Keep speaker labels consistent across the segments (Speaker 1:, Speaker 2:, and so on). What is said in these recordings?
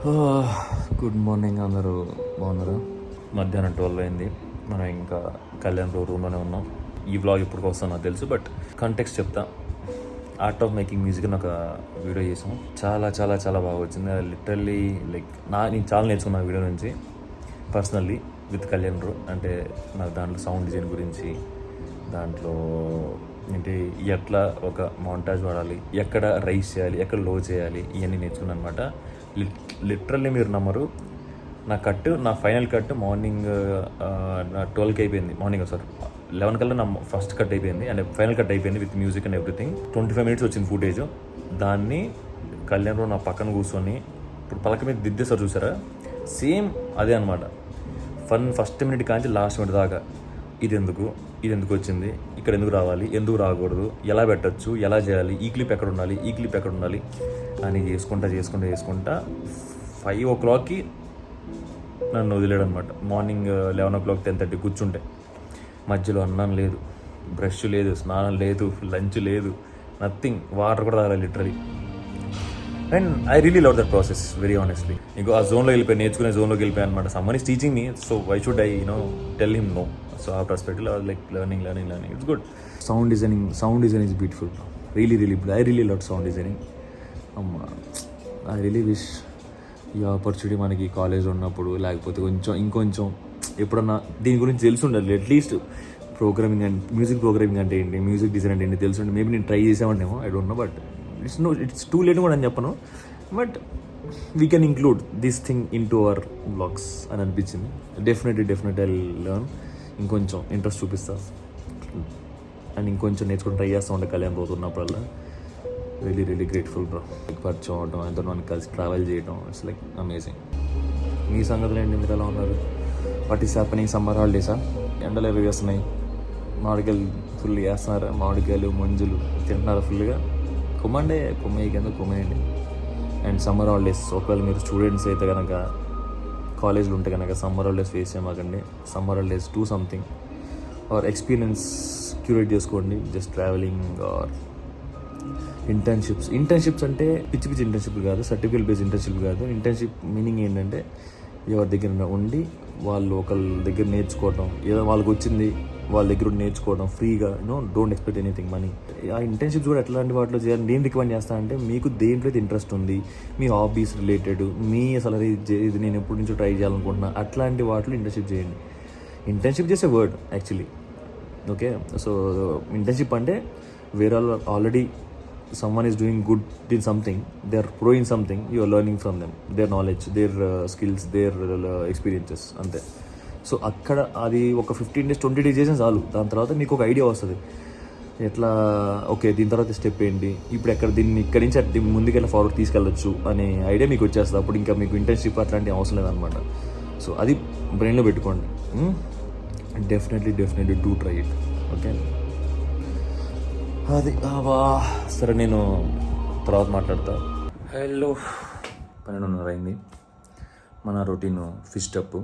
Speaker 1: Good morning, అందరూ బాగున్నారు? మధ్యాహ్నం 12 అయింది. మనం ఇంకా కళ్యాణ్ రూమ్లోనే ఉన్నాం. ఈ వ్లాగ్ ఇప్పుడు వస్తాను నాకు తెలుసు, బట్ కంటెక్స్ట్ చెప్తా. ఆర్ట్ ఆఫ్ మేకింగ్ మ్యూజిక్ అని ఒక వీడియో చేసాం. చాలా చాలా చాలా బాగా వచ్చింది. లిటరల్లీ లైక్ నేను చాలా నేర్చుకున్నా వీడియో నుంచి పర్సనల్లీ విత్ కళ్యాణ్ అంటే నాకు దాంట్లో సౌండ్ డిజైన్ గురించి, దాంట్లో ఏంటి ఎట్లా ఒక మౌంటాజ్ వాడాలి, ఎక్కడ రైస్ చేయాలి, ఎక్కడ లో చేయాలి, ఇవన్నీ నేర్చుకున్నాను అనమాట. లిటరల్లీ మీరు నమ్మరు, నా ఫైనల్ కట్ మార్నింగ్ 12కి అయిపోయింది. మార్నింగ్ 11 కల్లా నా ఫస్ట్ కట్ అయిపోయింది, అంటే ఫైనల్ కట్ అయిపోయింది with music and everything. 25 minutes వచ్చింది ఫుటేజ్. దాన్ని కళ్యాణ్లో నా పక్కన కూర్చొని ఇప్పుడు పలక మీద దిద్దేసారు చూసారా, సేమ్ అదే అనమాట. ఫస్ట్ మినిట్ కానీ లాస్ట్ మినిట్ దాకా ఇది ఎందుకు వచ్చింది, ఇక్కడ ఎందుకు రావాలి, ఎందుకు రాకూడదు, ఎలా పెట్టచ్చు, ఎలా చేయాలి, ఈ క్లిప్ ఎక్కడ ఉండాలి అని చేసుకుంటా 5 o'clockకి నన్ను వదిలేడు అనమాట. మార్నింగ్ 11 o'clock 10:30 కూర్చుంటే మధ్యలో అన్నం లేదు, బ్రష్ లేదు, స్నానం లేదు, లంచ్ లేదు, నథింగ్. వాటర్ కూడా తాగాలి literally. And I really love that process very honestly. ఇంకో ఆ నేర్చుకునే జోన్లోకి వెళ్ళిపోయాను అనమాట. Someone is teaching me, so why should I tell him no. So ఆ perspective like learning it's good. Sound designing is beautiful. Really I really love sound designing. I really wish ఈ opportunity మనకి college ఉన్నప్పుడు, లేకపోతే ఇంకొంచెం ఎప్పుడన్నా దీని గురించి తెలిసి ఉండాలి. At least programming and music programming అంటే ఏంటి, మ్యూజిక్ డిజైన్ అంటే ఏంటి తెలిసి ఉంటే మేబీ నేను ట్రై చేసామనేమో, I don't know. But it's too late కూడా అని చెప్పను, but we can include this thing into our blogs అని అనిపించింది. Definitely I learn. ఇంకొంచెం ఇంట్రెస్ట్ చూపిస్తా అండ్ ఇంకొంచెం నేర్చుకుని ట్రై చేస్తూ ఉంటే కళ్యాణ్ పోతున్నప్పుడల్లా. Really grateful bro. పరిచయం అవడం, ఎంతో మనకి కలిసి ట్రావెల్ చేయడం, ఇట్స్ లైక్ అమేజింగ్. మీ సంగతులు ఏంటి, మీరు ఎలా ఉన్నారు? What is happening? సమ్మర్ హాలిడేసా? ఎండలు ఎవి వేస్తున్నాయి? మామిడికాయలు ఫుల్ వేస్తున్నారు, మామిడికాయలు మంజులు తింటున్నారు ఫుల్గా. కుమ్మేయండి. అండ్ సమ్మర్ హాలిడేస్, ఒకవేళ మీరు స్టూడెంట్స్ అయితే కనుక, కాలేజ్లో ఉంటే కనుక సమ్మర్ హాలిడేస్ వేస్ట్ చేయమాకండి. Summer holidays do something or experience curate చేసుకోండి. జస్ట్ ట్రావెలింగ్ ఆర్ ఇంటర్న్షిప్స్ అంటే పిచ్చి ఇంటర్న్షిప్ కాదు, సర్టిఫికేట్ బేస్డ్ ఇంటర్న్షిప్ కాదు. ఇంటర్న్షిప్ మీనింగ్ ఏంటంటే ఎవరి దగ్గర ఉండి వాళ్ళు ఒకళ్ళ దగ్గర నేర్చుకోవటం, ఏదో వాళ్ళకి వచ్చింది వాళ్ళ దగ్గర నేర్చుకోవడం ఫ్రీగా. Don't expect anything money. ఆ ఇంటర్న్షిప్స్ కూడా ఎట్లాంటి వాటిలో చేయాలి నేను రికమెండ్ చేస్తాను అంటే, మీకు దేంట్లో అయితే ఇంట్రెస్ట్ ఉంది, మీ హాబీస్ రిలేటెడ్, మీ అసలు ఇది నేను ఎప్పటి నుంచో ట్రై చేయాలనుకుంటున్నా, అట్లాంటి వాటిలో ఇంటర్న్షిప్ చేయండి. ఇంటర్న్షిప్ చేసే word actually, okay. So internship అంటే వేరే already someone is doing good in something, they are pro in something, you are learning from them, their knowledge, their skills, their experiences అంతే. So అక్కడ అది ఒక 15 days 20 days చేసిన చాలు. దాని తర్వాత మీకు ఒక ఐడియా వస్తుంది, ఎట్లా ఓకే దీని తర్వాత స్టెప్ ఏంటి, ఇప్పుడు ఇక్కడి నుంచి ముందుకెళ్ళి ఫార్వర్డ్ తీసుకెళ్ళచ్చు అనే ఐడియా మీకు వచ్చేస్తుంది. అప్పుడు ఇంకా మీకు ఇంటర్న్షిప్ అట్లాంటి అవసరం లేదనమాట. సో అది బ్రెయిన్లో పెట్టుకోండి. Definitely do try it, okay. అది సరే, నేను తర్వాత మాట్లాడతా. హలో, 12:30 అయింది. మన రొటీన్ ఫిష్ అప్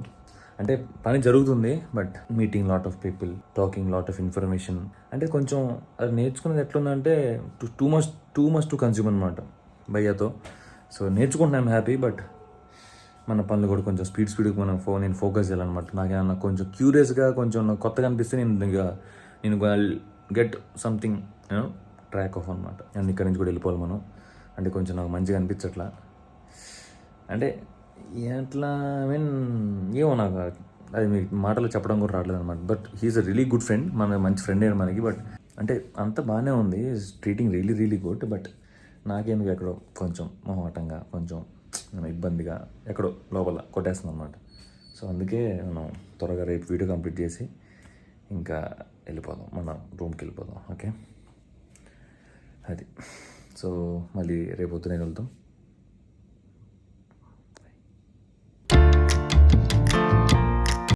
Speaker 1: అంటే పని జరుగుతుంది, but meeting lot of people, talking lot of information. అంటే కొంచెం అది నేర్చుకునేది ఎట్లుందంటే టూ మచ్ టు కన్స్యూమ్ అనమాట భయ్యాతో. సో నేర్చుకుంటున్నాను, హ్యాపీ. బట్ మన పనులు కూడా కొంచెం స్పీడ్గా నేను ఫోకస్ చేయాలన్నమాట. నాకేమన్నా కొంచెం క్యూరియస్గా, కొంచెం కొత్తగా అనిపిస్తే నేను గెట్ సంథింగ్ ట్రాక్ ఆఫ్ అనమాట. అండ్ ఇక్కడి నుంచి కూడా వెళ్ళిపోవాలి మనం. అంటే కొంచెం నాకు మంచిగా అనిపించట్లా, అంటే ఎట్లా ఏమో నాకు అది మీ మాటలు చెప్పడం కూడా రావట్లేదు అనమాట. But he's a really good friend, మంచి ఫ్రెండ్ అయినా మనకి. బట్ అంటే అంత బాగానే ఉంది, ట్రీటింగ్ రియలీ గుడ్. బట్ నాకేందుకు ఎక్కడో కొంచెం మొహమాటంగా, కొంచెం ఇబ్బందిగా ఎక్కడో లోపల కొట్టేస్తుంది అనమాట. సో అందుకే మనం త్వరగా రేపు వీడియో కంప్లీట్ చేసి ఇంకా వెళ్ళిపోదాం, మన రూమ్కి వెళ్ళిపోదాం, ఓకే. అది సో మళ్ళీ రేపు పొద్దునే వెళ్తాం.